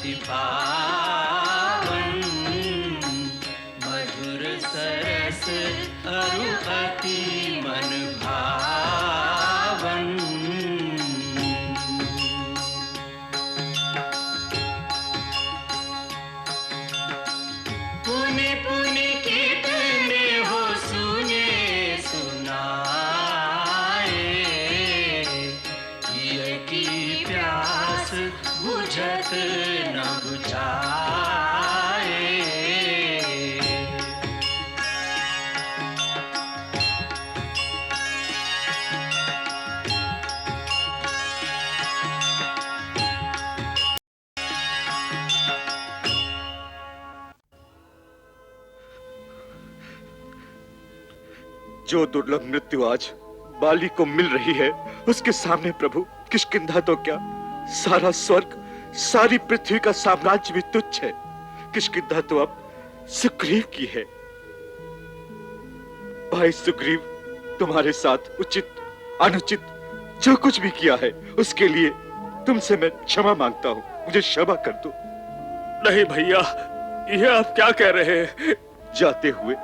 अति पावन, मधुर सरस अरु अति मन भावन। पुनि पुनि कीर्तने हो सुने सुनाए, ये की प्यास बुझत न बुझाए। जो दुर्लभ मृत्यु आज बाली को मिल रही है, उसके सामने प्रभु किष्किंधा तो क्या, सारा स्वर्ग, सारी पृथ्वी का साम्राज्य भी तुच्छ है। किष्किंधा तो अब सुग्रीव की है। भाई सुग्रीव, तुम्हारे साथ उचित अनुचित जो कुछ भी किया है, उसके लिए तुमसे मैं क्षमा मांगता हूँ। मुझे क्षमा कर दो। नहीं भैया, यह आप क्या कह रहे हैं? जाते हुए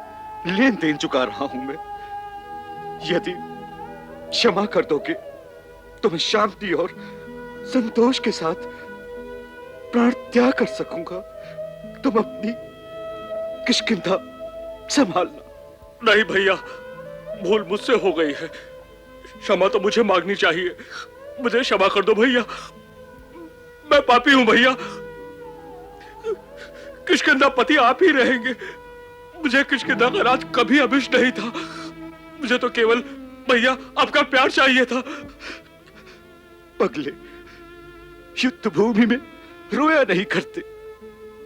लेन देन चुका रहा हूं मैं। यदि क्षमा कर दोगे तो मैं शांति और संतोष के साथ प्राण त्याग कर सकूंगा। तुम अपनी किष्किंधा संभालना। नहीं भैया, भूल मुझसे हो गई है। क्षमा तो मुझे मांगनी चाहिए। मुझे क्षमा कर दो भैया, मैं पापी हूं भैया। किष्किंधा पति आप ही रहेंगे। मुझे किष्किंधा का राज कभी अभिष्ट नहीं था। मुझे तो केवल भैया आपका प्यार चाहिए था। पगले, युद्ध भूमि में रोया नहीं करते।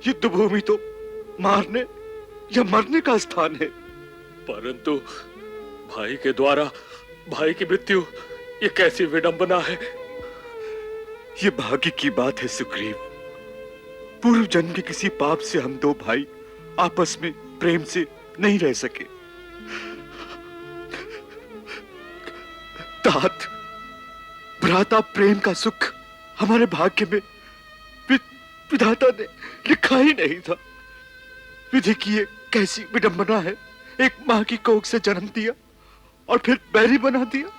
युद्ध भूमि तो मारने या मरने का स्थान है। परंतु भाई के द्वारा भाई की मृत्यु, ये कैसी विडंबना है। ये भाग्य की बात है सुग्रीव। पूर्व जन्म के किसी पाप से हम दो भाई आपस में प्रेम से नहीं रह सके। तात भ्राता प्रेम का सुख हमारे भाग्य में विधाता ने लिखा ही नहीं था। विधि की ये कैसी विडंबना है। एक मां की कोख से जन्म दिया और फिर बैरी बना दिया।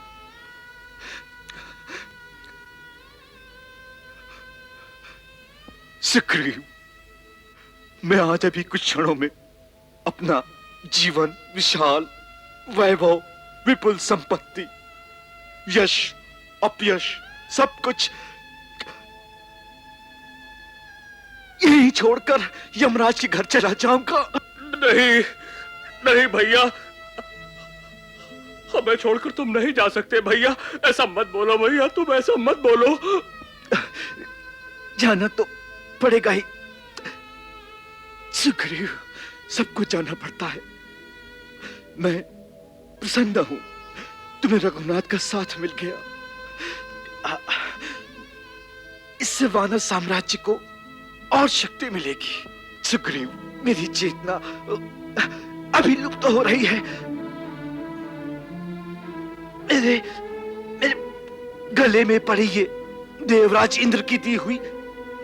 सुग्रीव, मैं आज अभी कुछ क्षणों में अपना जीवन, विशाल वैभव, विपुल संपत्ति, यश अपयश, सब कुछ यही छोड़कर यमराज के घर चला जाऊंगा। नहीं नहीं भैया, हमें छोड़कर तुम नहीं जा सकते भैया। ऐसा मत बोलो भैया, तुम ऐसा मत बोलो। जाना तो पड़ेगा ही सुग्रीव, सबको जाना पड़ता है। मैं प्रसन्न हूं तुम्हें रघुनाथ का साथ मिल गया। इससे वानर साम्राज्य को और शक्ति मिलेगी। सुग्रीव, मेरी चेतना अभी लुप्त हो रही है। मेरे गले में पड़ी ये देवराज इंद्र की दी हुई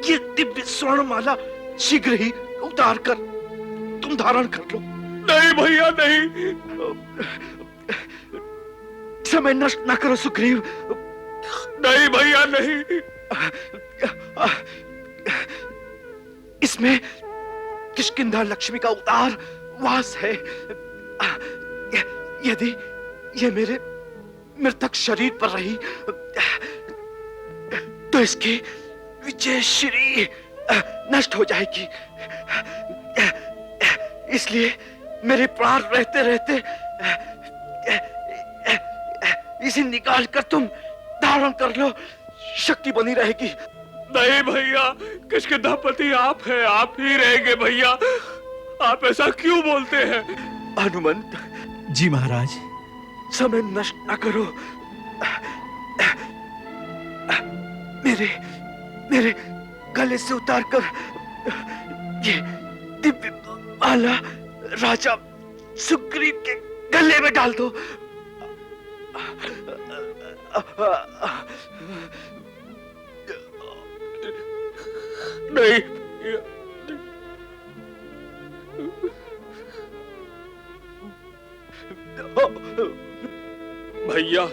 ये दिव्य स्वर्णमाला शीघ्र ही उतार कर तुम धारण कर लो। नहीं भैया नहीं, समय नष्ट न करो सुग्रीव। नहीं भैया नहीं। इसमें किष्किंधा लक्ष्मी का उदार वास है। यदि ये मेरे मृतक शरीर पर रही तो इसकी विजयश्री नष्ट हो जाएगी। इसलिए मेरे प्राण रहते रहते इसे निकाल कर तुम धारण कर लो, शक्ति बनी रहेगी। नहीं भैया, किष्किंधा पति आप हैं, आप ही रहेंगे भैया। आप ऐसा क्यों बोलते हैं? हनुमंत जी महाराज। समय नष्ट न करो। मेरे गले से उतारकर ये दिव्य माला राजा सुग्रीव के गले में डाल दो। नहीं भैया। भैया,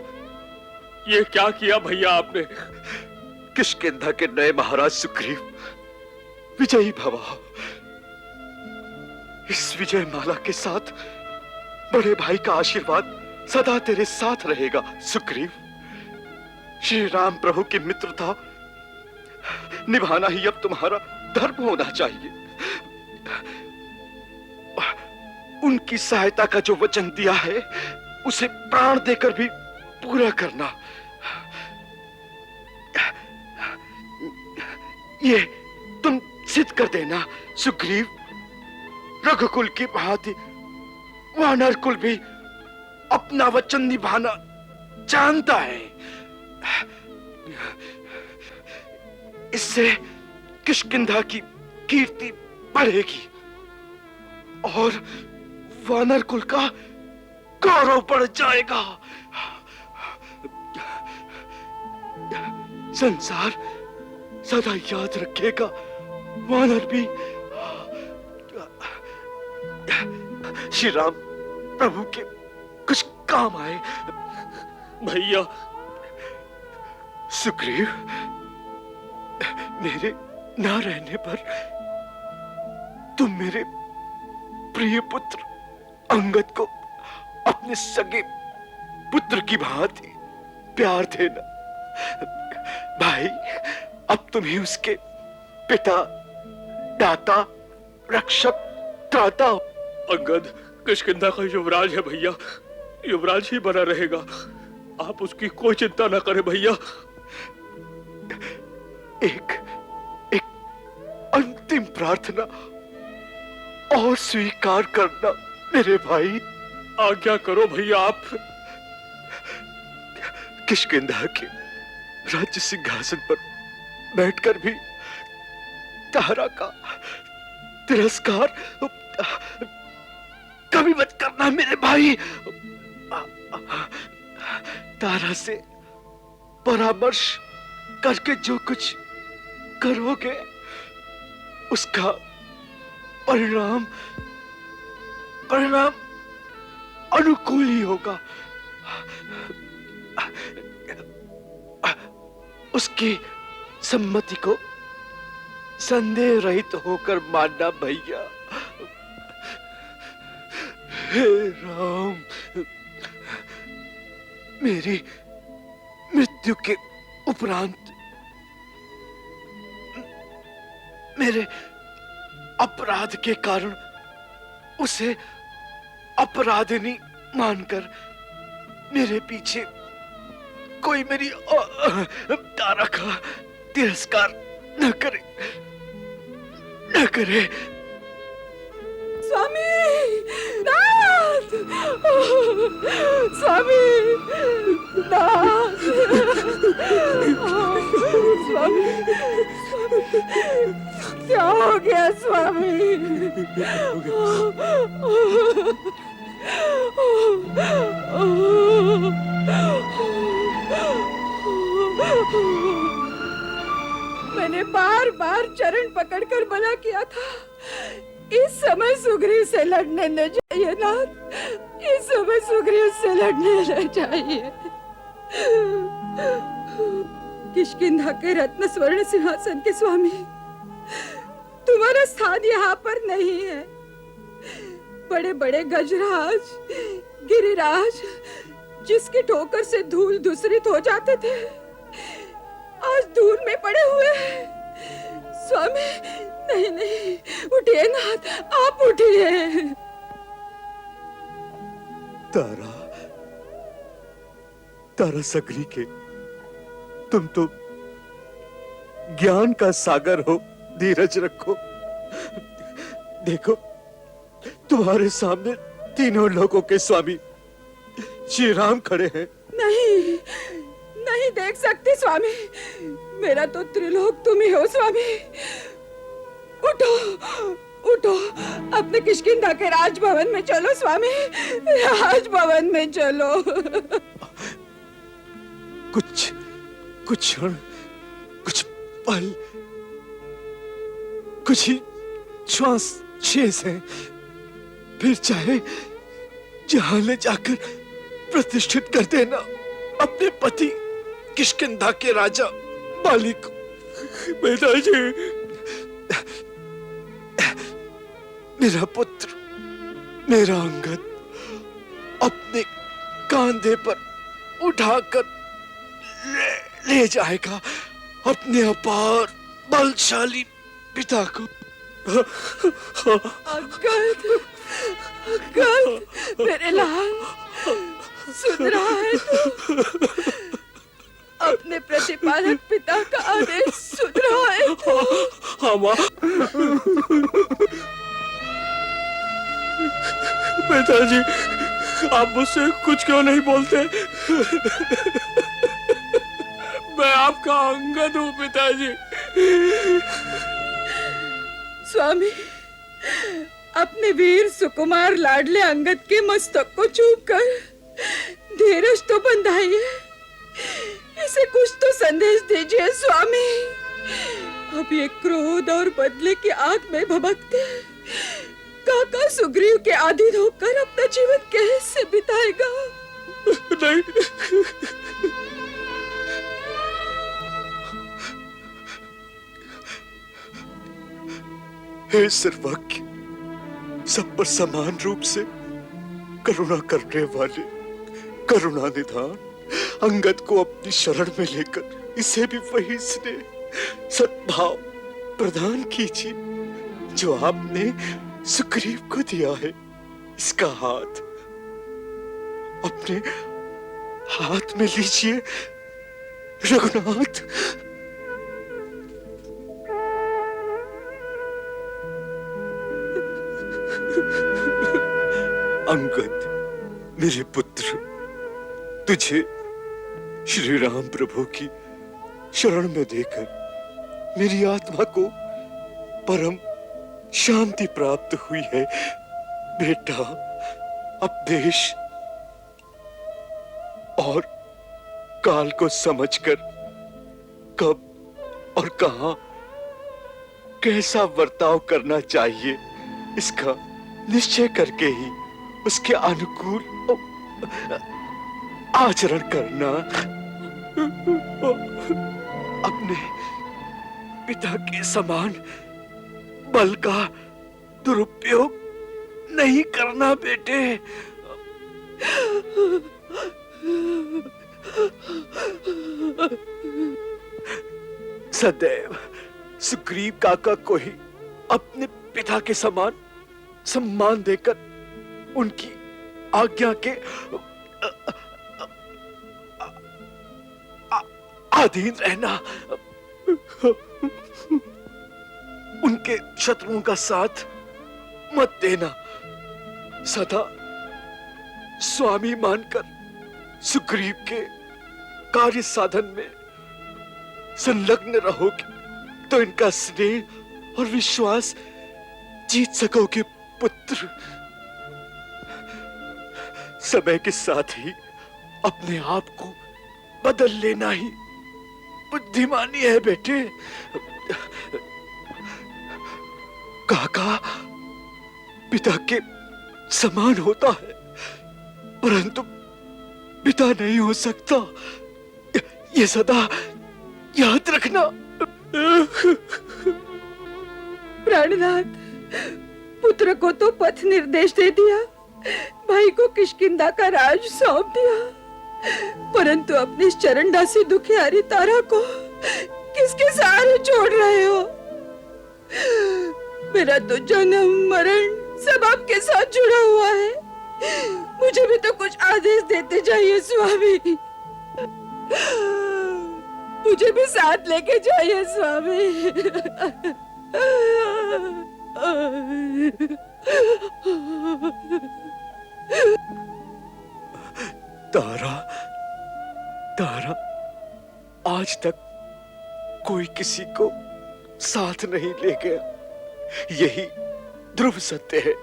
ये क्या किया भैया आपने? किष्किंधा के नए महाराज सुग्रीव, विजयी भवा। इस विजय माला के साथ बड़े भाई का आशीर्वाद सदा तेरे साथ रहेगा सुग्रीव। श्री राम प्रभु की मित्रता निभाना ही अब तुम्हारा धर्म होना चाहिए। उनकी सहायता का जो वचन दिया है उसे प्राण देकर भी पूरा करना। ये तुम सिद्ध कर देना सुग्रीव। रघुकुल की भांति वानर कुल भी अपना वचन निभाना जानता है। इससे किष्किंधा की कीर्ति बढ़ेगी और वानर कुल का गौरव बढ़ जाएगा। संसार सदा याद रखेगा वानर भी श्री राम प्रभु के कुछ काम आए। भैया सुग्रीव, मेरे ना रहने पर तुम मेरे प्रिय पुत्र अंगद को अपने सगे पुत्र की भांति प्यार देना। भाई, अब तुम ही उसके पिता, दाता, रक्षक, त्राता हो। अंगद किष्किंधा का युवराज है भैया, युवराज ही बना रहेगा। आप उसकी कोई चिंता न करें भैया। एक अंतिम प्रार्थना और स्वीकार करना मेरे भाई। आज्ञा करो भैया आप। किष्किंधा के राज्य सिंहासन पर बैठकर भी तारा का तिरस्कार कभी मत करना मेरे भाई। तारा से परामर्श करके जो कुछ करोगे उसका परिणाम अनुकूल ही होगा। उसकी सम्मति को संदेह रहित होकर मानना भैया। हे राम, मेरी मृत्यु के उपरांत मेरे अपराध के कारण उसे अपराधिनी मानकर मेरे पीछे कोई मेरी तारा का तिरस्कार न करे। स्वामी नाथ, स्वामी नाथ, स्वामी, क्या हो गया स्वामी? मैंने बार बार चरण पकड़कर मना किया था, इस समय सुग्रीव से लड़ने न चाहिए नाथ, इस समय सुग्रीव से लड़ने न चाहिए। किष्किंधा के रत्न स्वर्ण सिंहासन के स्वामी, तुम्हारा स्थान यहाँ पर नहीं है। बड़े बड़े गजराज, गिरिराज जिसकी ठोकर से धूल धूसरित हो जाते थे, आज धूल में पड़े हुए हैं। स्वामी, नहीं नहीं, उठिए नाथ, आप उठिए। तारा सकरी के, तुम तो ज्ञान का सागर हो, धीरज रखो। देखो, तुम्हारे सामने तीनों लोगों के स्वामी श्री राम खड़े हैं। नहीं नहीं देख सकती स्वामी, मेरा तो त्रिलोक तुम ही हो स्वामी। उठो उठो, अपने किष्किंधा के राजभवन में चलो स्वामी, राजभवन में चलो। कुछ क्षण, कुछ पल, कुछ ही श्वास शेष हैं, फिर चाहे जहां ले जाकर प्रतिष्ठित कर देना अपने पति किष्किंधा के राजा बाली को। पिताजी, मेरा पुत्र, मेरा अंगद अपने कांधे पर उठाकर ले जाएगा अपने अपार बलशाली पिता को। अंगद, अंगद, मेरे लाल, सुन रहा है तू? अपने प्रतिपालक पिता का आदेश सुन रहा है तू? हाँ माँ। पिताजी, आप मुझसे कुछ क्यों नहीं बोलते? मैं आपका अंगद हूँ पिताजी। स्वामी, अपने वीर सुकुमार लाडले अंगद के मस्तक को चूम कर धीरज तो बंधाइए, इसे कुछ तो संदेश दीजिए स्वामी। अब ये क्रोध और बदले की आग में भभकते काका सुग्रीव के अधीन होकर अपना जीवन कैसे बिताएगा? नहीं, हे सर्वज्ञ, सब पर समान रूप से करुणा करने वाले करुणा निधान, अंगद को अपनी शरण में लेकर इसे भी वही स्नेह सद्भाव प्रदान कीजिए जो आपने सुग्रीव को दिया है। इसका हाथ अपने हाथ में लीजिए रघुनाथ। अंगद, मेरे पुत्र, तुझे श्री राम प्रभु की शरण में देकर मेरी आत्मा को परम शांति प्राप्त हुई है। बेटा, अब देश और काल को समझकर कब और कहां कैसा बर्ताव करना चाहिए, इसका निश्चय करके ही उसके अनुकूल आचरण करना। अपने पिता के समान बल का दुरुपयोग नहीं करना बेटे। सदैव सुग्रीव काका को ही अपने पिता के समान सम्मान देकर उनकी आज्ञा के अधीन रहना, उनके शत्रुओं का साथ मत देना, सदा स्वामी मानकर सुग्रीव के कार्य साधन में संलग्न रहोगे तो इनका स्नेह और विश्वास जीत सकोगे पुत्र। समय के साथ ही अपने आप को बदल लेना ही बुद्धिमानी है बेटे। काका पिता के समान होता है, परंतु पिता नहीं हो सकता, ये सदा याद रखना। प्राणनाथ, पुत्र को तो पथ निर्देश दे दिया, भाई को किष्किंधा का राज सौंप दिया, परंतु अपनी चरणदासी दुखियारी तारा को किसके सहारे छोड़ रहे हो? मेरा तो जन्म मरण सब आपके साथ जुड़ा हुआ है, मुझे भी तो कुछ आदेश देते जाइए स्वामी। मुझे भी साथ लेके जाइए स्वामी। तारा, तारा, आज तक कोई किसी को साथ नहीं ले गया, यही ध्रुव सत्य है।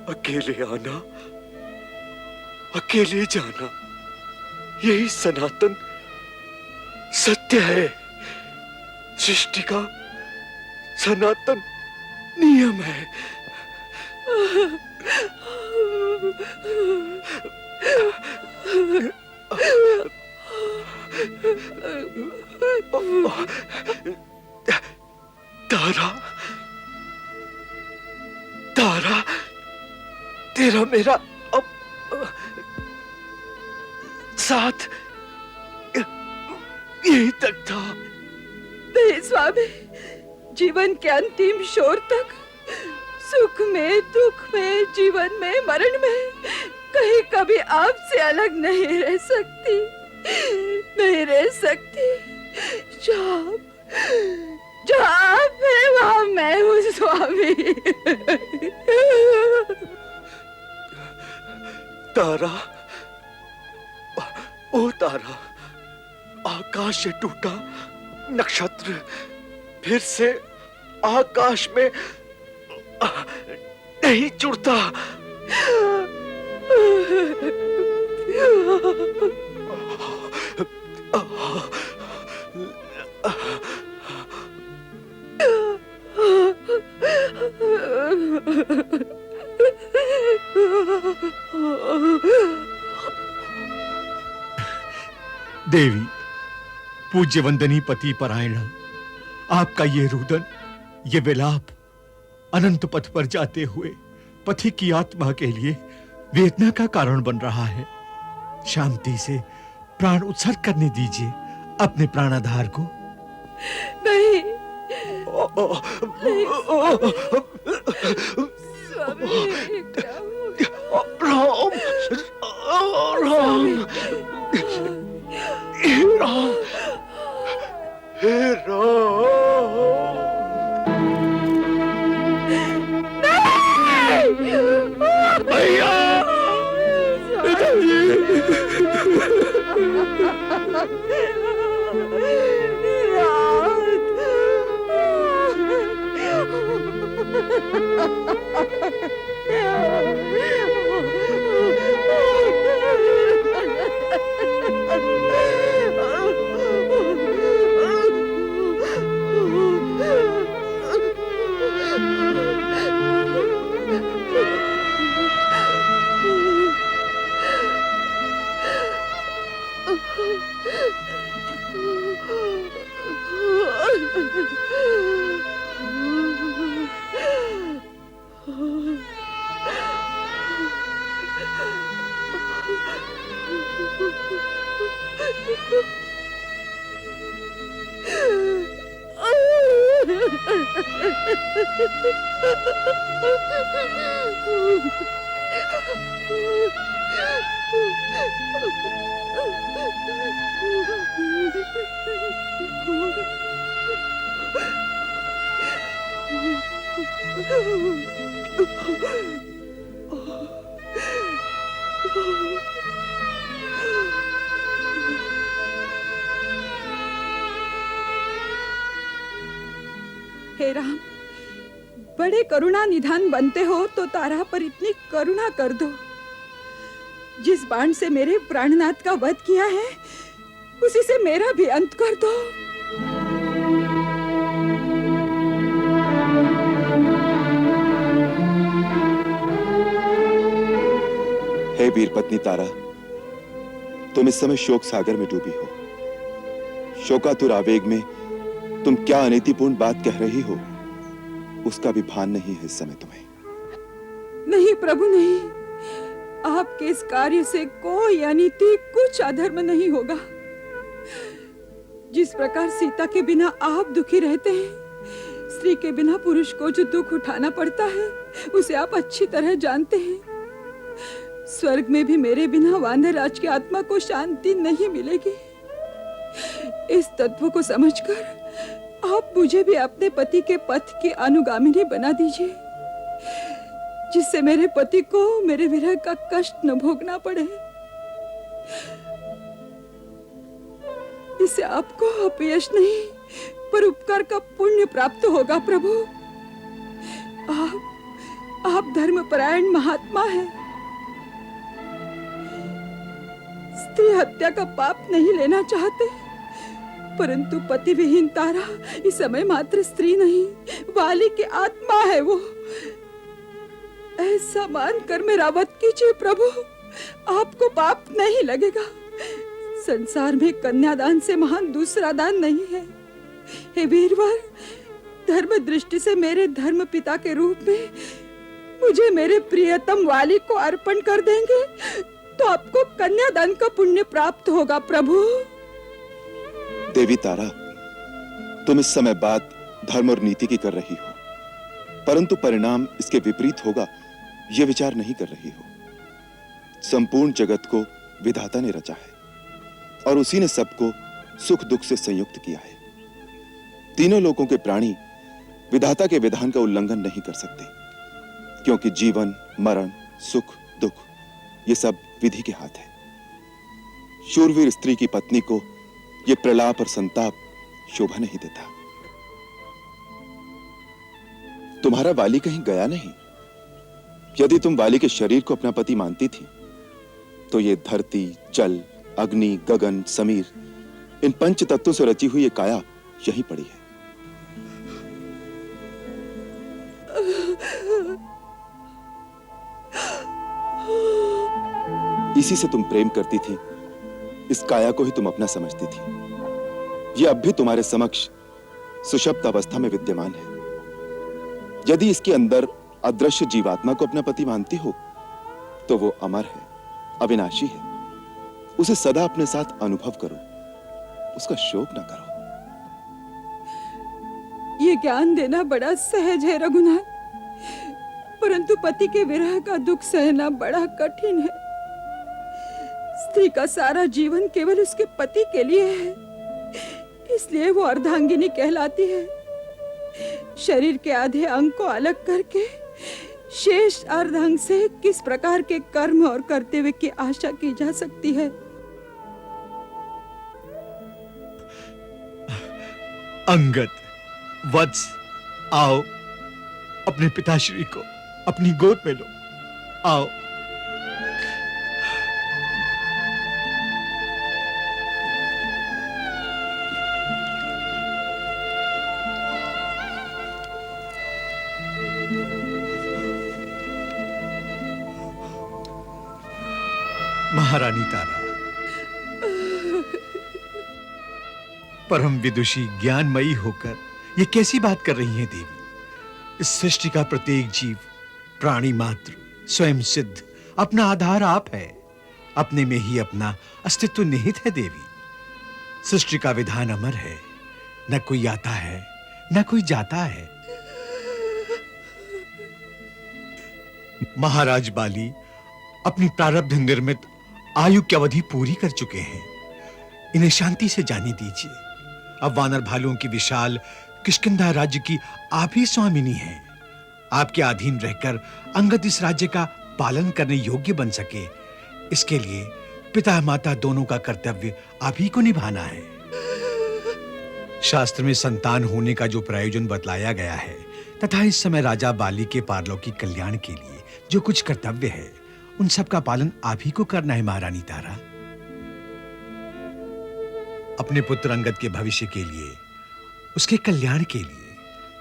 अकेले आना अकेले जाना यही सनातन सत्य है, सृष्टि का सनातन नियम है। तारा, तारा, तेरा मेरा अब साथ यही तक था। नहीं स्वामी, जीवन के अंतिम छोर तक, सुख में, दुख में, जीवन में, मरण में कहीं कभी आपसे अलग नहीं रह सकती, नहीं रह सकती। जहाँ आप हैं वहाँ मैं हूँ स्वामी। तारा, ओ तारा, आकाश से टूटा नक्षत्र फिर से आकाश में नहीं जुड़ता। देवी, पूज्य वंदनी पति परायण, आपका ये रुदन, ये विलाप अनंत पथ पर जाते हुए पति की आत्मा के लिए वेदना का कारण बन रहा है। शांति से प्राण उत्सर्ग करने दीजिए अपने प्राणाधार को। नहीं, स्वामी, क्या हुआ? राम, राम, हे राम, हे राम। भैया, हे राम, बड़े करुणा निधान बनते हो तो तारा पर इतनी करुणा कर दो। जिस बाण से मेरे प्राणनाथ का वध किया है, उसी से मेरा भी अंत कर दो। हे वीर पत्नी तारा, तुम इस समय शोक सागर में डूबी हो। शोकातुर आवेग में तुम क्या अनीतिपूर्ण बात कह रही हो, उसका भी भान नहीं है इस समय तुम्हें। नहीं प्रभु, नहीं, आपके इस कार्य से कोई अनीति, कुछ अधर्म नहीं होगा। जिस प्रकार सीता के बिना आप दुखी रहते हैं, स्त्री के बिना पुरुष को जो दुख उठाना पड़ता है, उसे आप अच्छी तरह जानते हैं। स्वर्ग में भी मेरे बिना वानरराज की आत्मा को शांति नहीं मिलेगी। इस तत्व को समझकर आप मुझे भी अपने पति के पथ की अनुगामिनी बना दीजिए, जिससे मेरे पति को मेरे विरह का कष्ट न भोगना पड़े। इससे आपको अपयश नहीं, पर उपकार का पुण्य प्राप्त होगा। प्रभु, आप धर्मपरायण महात्मा हैं। स्त्री हत्या का पाप नहीं लेना चाहते, परंतु पति विहीन तारा इस समय मात्र स्त्री नहीं, वाली की आत्मा है वो। ऐसा मानकर मेरा वध कीजिए प्रभु, आपको पाप नहीं लगेगा। संसार में कन्यादान से महान दूसरा दान नहीं है। हे वीरवर, धर्म दृष्टि से मेरे धर्म पिता के रूप में मुझे मेरे प्रियतम वाली को अर्पण कर देंगे तो आपको कन्यादान का पुण्य प्राप्त होगा प्रभु। देवी तारा, तुम इस समय बात धर्म और नीति की कर रही हो, परंतु परिणाम इसके विपरीत होगा यह विचार नहीं कर रही हो। संपूर्ण जगत को विधाता ने रचा है और उसी ने सबको सुख दुख से संयुक्त किया है। तीनों लोकों के प्राणी विधाता के विधान का उल्लंघन नहीं कर सकते, क्योंकि जीवन, मरण, सुख, दुख ये सब विधि के हाथ है। शूरवीर स्त्री की पत्नी को ये प्रलाप और संताप शोभा नहीं देता। तुम्हारा वाली कहीं गया नहीं। यदि तुम वाली के शरीर को अपना पति मानती थी तो ये धरती, जल, अग्नि, गगन, समीर, इन पंच तत्वों से रची हुई ये काया यहीं पड़ी है। इसी से तुम प्रेम करती थी, इस काया को ही तुम अपना समझती थी। यह अब भी तुम्हारे समक्ष सुषुप्त अवस्था में विद्यमान है। यदि इसके अंदर अदृश्य जीवात्मा को अपना पति मानती हो तो वो अमर है, अविनाशी है। उसे सदा अपने साथ अनुभव करो, उसका शोक ना करो। ये ज्ञान देना बड़ा सहज है रघुनाथ, परंतु पति के विरह का दुख सहना बड़ा कठिन है। स्त्री का सारा जीवन केवल उसके पति के लिए है, इसलिए वो अर्धांगिनी कहलाती है। शरीर के आधे अंग को अलग करके शेष अर्धांग से किस प्रकार के कर्म और कर्तव्य की आशा की जा सकती है? अंगद, वत्स, आओ, अपने पिताश्री को अपनी गोद में लो। आओ। महारानी तारा, परम विदुषी ज्ञानमयी होकर ये कैसी बात कर रही हैं देवी? इस सृष्टि का प्रत्येक जीव, प्राणी मात्र, स्वयं सिद्ध, अपना आधार आप है। अपने में ही अपना अस्तित्व निहित है देवी। सृष्टि का विधान अमर है, न कोई आता है न कोई जाता है। महाराज बाली अपनी प्रारब्ध निर्मित आयु की अवधि पूरी कर चुके हैं। इन्हें शांति से जाने दीजिए। अब वानर भालुओं की विशाल किष्किंधा राज्य की आप ही स्वामिनी हैं। आपके अधीन रहकर अंगद इस राज्य का पालन करने योग्य बन सके, इसके लिए पिता माता दोनों का कर्तव्य आप ही को निभाना है। शास्त्र में संतान होने का जो प्रयोजन बतलाया गया है तथा इस समय राजा बाली के पारलौकिक कल्याण के लिए जो कुछ कर्तव्य है, उन सब का पालन आप ही को करना है महारानी तारा। अपने पुत्र अंगद के भविष्य के लिए, उसके कल्याण के लिए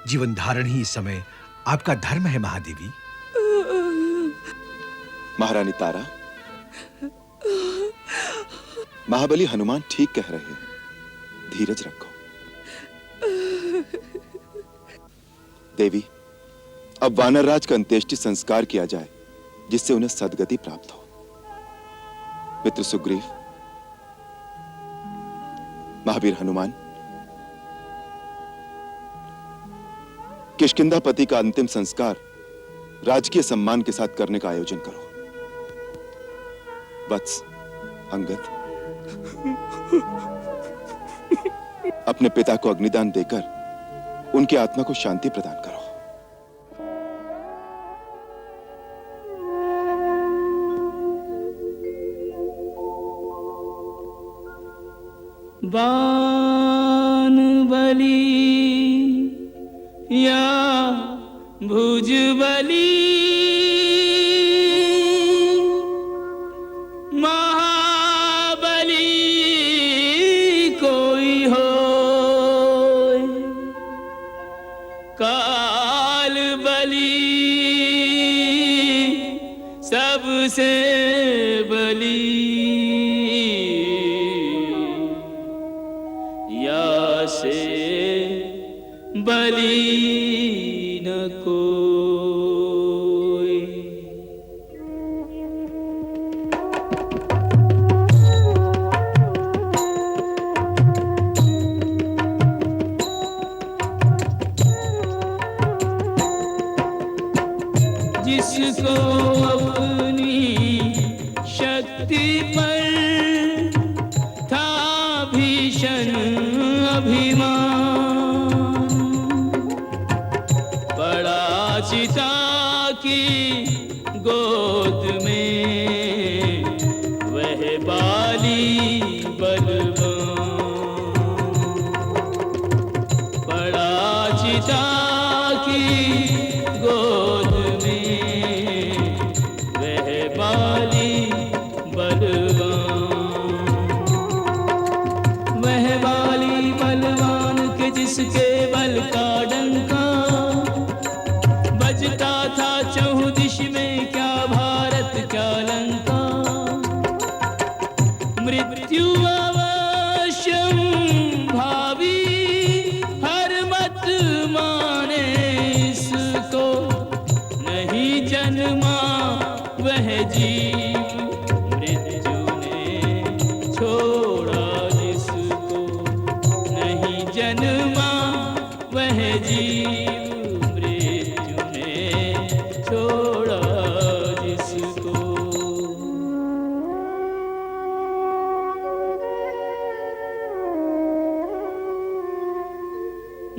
जीवन धारण ही इस समय आपका धर्म है महादेवी। महारानी तारा, महाबली हनुमान ठीक कह रहे हैं, धीरज रखो। देवी, अब वानरराज का अंत्येष्टि संस्कार किया जाए जिससे उन्हें सद्गति प्राप्त हो। मित्र सुग्रीव, महावीर हनुमान, किष्किंधापति का अंतिम संस्कार राजकीय सम्मान के साथ करने का आयोजन करो। वत्स, अंगद, अपने पिता को अग्निदान देकर उनकी आत्मा को शांति प्रदान करो। बाणबली या भुजबली महाबली से बली न कोई। जिसको अपनी शक्ति पर था भीषण अभिमान, पड़ा चिता की गोद में वह बाली बलवान, पड़ा चिता की गोद में वह बाली बलवान, वह बाली बलवान के जिसके बल का डंका बजता था चहुँ दिश में, क्या भारत क्या लंका। मृत्यु अवश्यम भावी हर मत माने इसको, नहीं जन्मा वह जीव मृत्यु ने छोड़ा जिसको, नहीं जन्मा वह जीव मृत्यु ने छोड़ा जिसको।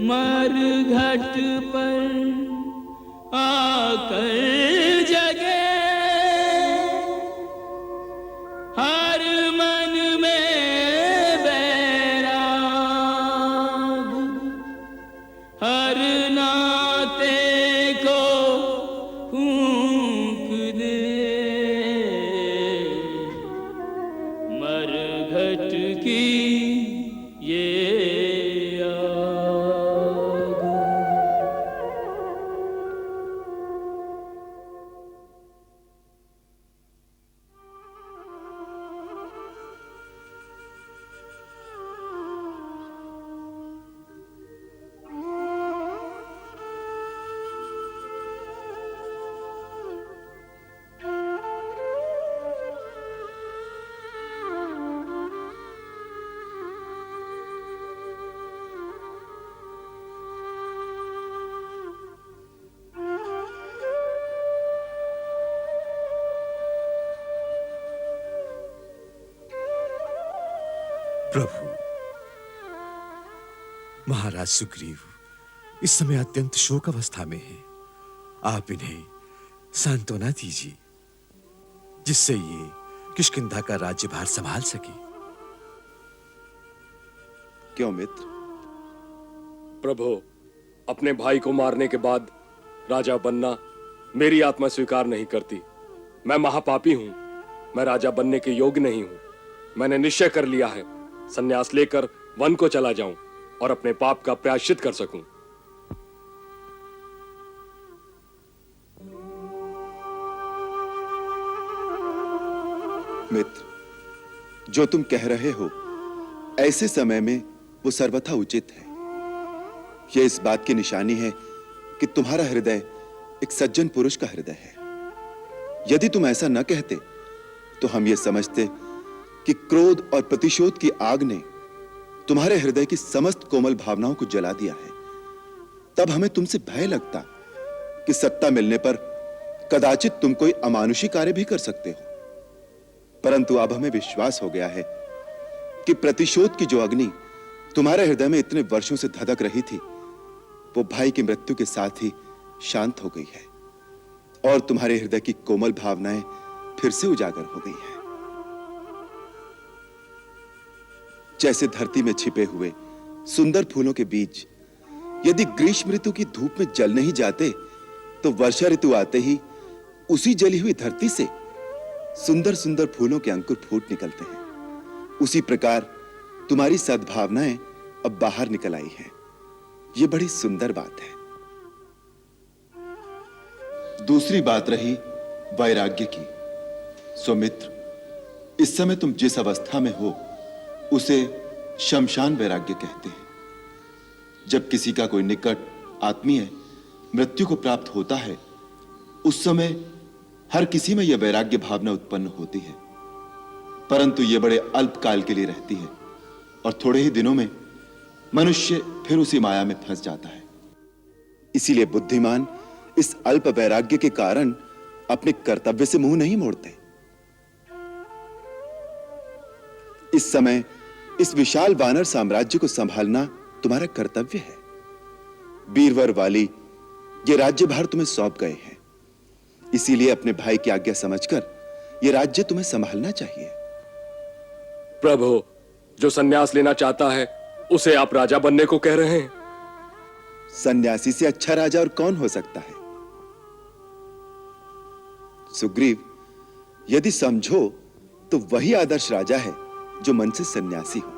मर घट पर आकर जगे हर मन में बैराग, हर नाते को फूंक दे मर घट की ये आग। प्रभु, महाराज सुग्रीव इस समय अत्यंत शोक अवस्था में हैं। आप इन्हें सांत्वना दीजिए, जिससे ये किष्किंधा का राज्यभार संभाल सके। क्यों मित्र? प्रभु, अपने भाई को मारने के बाद राजा बनना मेरी आत्मा स्वीकार नहीं करती। मैं महापापी हूं, मैं राजा बनने के योग्य नहीं हूं। मैंने निश्चय कर लिया है, संन्यास लेकर वन को चला जाऊं और अपने पाप का प्रायश्चित कर सकूं। मित्र, जो तुम कह रहे हो ऐसे समय में वो सर्वथा उचित है। यह इस बात की निशानी है कि तुम्हारा हृदय एक सज्जन पुरुष का हृदय है। यदि तुम ऐसा न कहते तो हम ये समझते कि क्रोध और प्रतिशोध की आग ने तुम्हारे हृदय की समस्त कोमल भावनाओं को जला दिया है। तब हमें तुमसे भय लगता कि सत्ता मिलने पर कदाचित तुम कोई अमानुषी कार्य भी कर सकते हो। परंतु अब हमें विश्वास हो गया है कि प्रतिशोध की जो अग्नि तुम्हारे हृदय में इतने वर्षों से धधक रही थी, वो भाई की मृत्यु के साथ ही शांत हो गई है और तुम्हारे हृदय की कोमल भावनाएं फिर से उजागर हो गई है। जैसे धरती में छिपे हुए सुंदर फूलों के बीज यदि ग्रीष्म ऋतु की धूप में जल नहीं जाते, तो वर्षा ऋतु आते ही उसी जली हुई धरती से सुंदर सुंदर फूलों के अंकुर फूट निकलते हैं। उसी प्रकार तुम्हारी सद्भावनाएं अब बाहर निकल आई हैं। यह बड़ी सुंदर बात है। दूसरी बात रही वैराग्य की। सुमित्र, इस समय तुम जिस अवस्था में हो उसे शमशान वैराग्य कहते हैं। जब किसी का कोई निकट आत्मीय मृत्यु को प्राप्त होता है, उस समय हर किसी में यह वैराग्य भावना उत्पन्न होती है, परंतु यह बड़े अल्पकाल के लिए रहती है और थोड़े ही दिनों में मनुष्य फिर उसी माया में फंस जाता है। इसीलिए बुद्धिमान इस अल्प वैराग्य के कारण अपने कर्तव्य से मुंह नहीं मोड़ते। इस समय इस विशाल वानर साम्राज्य को संभालना तुम्हारा कर्तव्य है। बीरवर वाली ये राज्यभार तुम्हें सौंप गए हैं, इसीलिए अपने भाई की आज्ञा समझकर यह राज्य तुम्हें संभालना चाहिए। प्रभु, जो संन्यास लेना चाहता है उसे आप राजा बनने को कह रहे हैं? सन्यासी से अच्छा राजा और कौन हो सकता है? सुग्रीव, यदि समझो तो वही आदर्श राजा है जो मन से सन्यासी हो।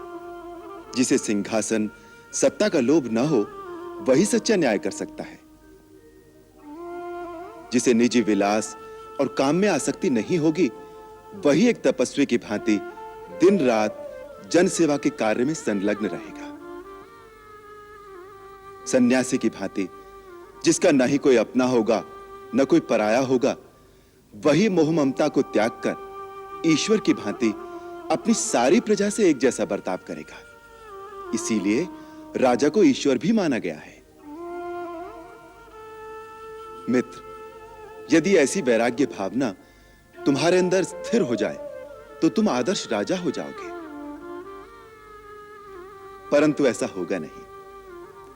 जिसे सिंहासन सत्ता का लोभ न हो, वही सच्चा न्याय कर सकता है। जिसे निजी विलास और काम में आसक्ति नहीं होगी, वही एक तपस्वी की भांति दिन रात जन सेवा के कार्य में संलग्न रहेगा। सन्यासी की भांति जिसका न ही कोई अपना होगा न कोई पराया होगा, वही मोह ममता को त्याग कर ईश्वर की भांति अपनी सारी प्रजा से एक जैसा बर्ताव करेगा। इसीलिए राजा को ईश्वर भी माना गया है। मित्र, यदि ऐसी वैराग्य भावना तुम्हारे अंदर स्थिर हो जाए तो तुम आदर्श राजा हो जाओगे, परंतु ऐसा होगा नहीं,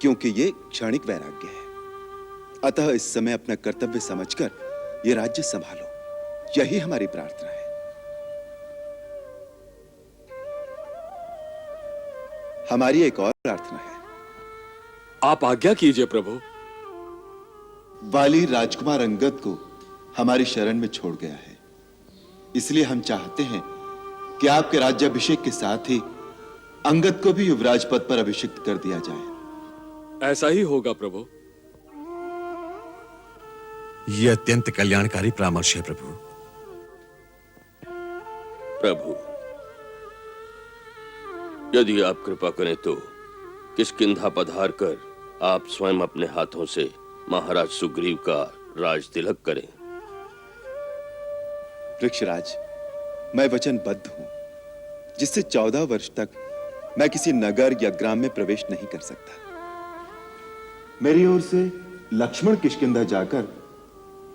क्योंकि यह क्षणिक वैराग्य है। अतः इस समय अपना कर्तव्य समझकर यह राज्य संभालो, यही हमारी प्रार्थना है। हमारी एक और प्रार्थना है। आप आज्ञा कीजिए प्रभु। वाली राजकुमार अंगद को हमारी शरण में छोड़ गया है, इसलिए हम चाहते हैं कि आपके राज्याभिषेक के साथ ही अंगद को भी युवराज पद पर अभिषिक्त कर दिया जाए। ऐसा ही होगा प्रभु। यह अत्यंत कल्याणकारी परामर्श है प्रभु। प्रभु, यदि आप कृपा करें तो किष्किंधा पधार कर आप स्वयं अपने हाथों से महाराज सुग्रीव का राज तिलक करें। वृक्षराज, मैं वचनबद्ध हूं, जिससे 14 वर्ष तक मैं किसी नगर या ग्राम में प्रवेश नहीं कर सकता। मेरी ओर से लक्ष्मण किष्किंधा जाकर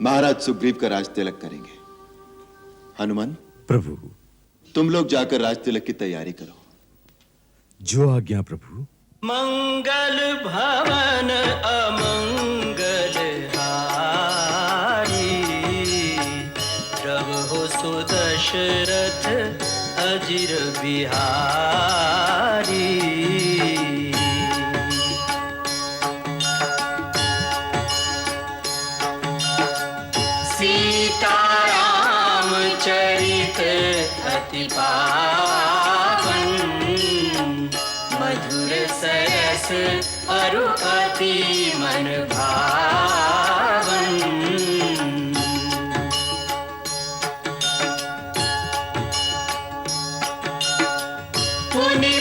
महाराज सुग्रीव का राज तिलक करेंगे। हनुमान प्रभु, तुम लोग जाकर राज तिलक की तैयारी करो। जो आज्ञा प्रभु। मंगल भवन अमंगल हारी, प्रभु सुदशरथ अजिर बिहारी। सीताराम चरित अति पावन, मधुर सरस अरु अति मन भावन। पुनि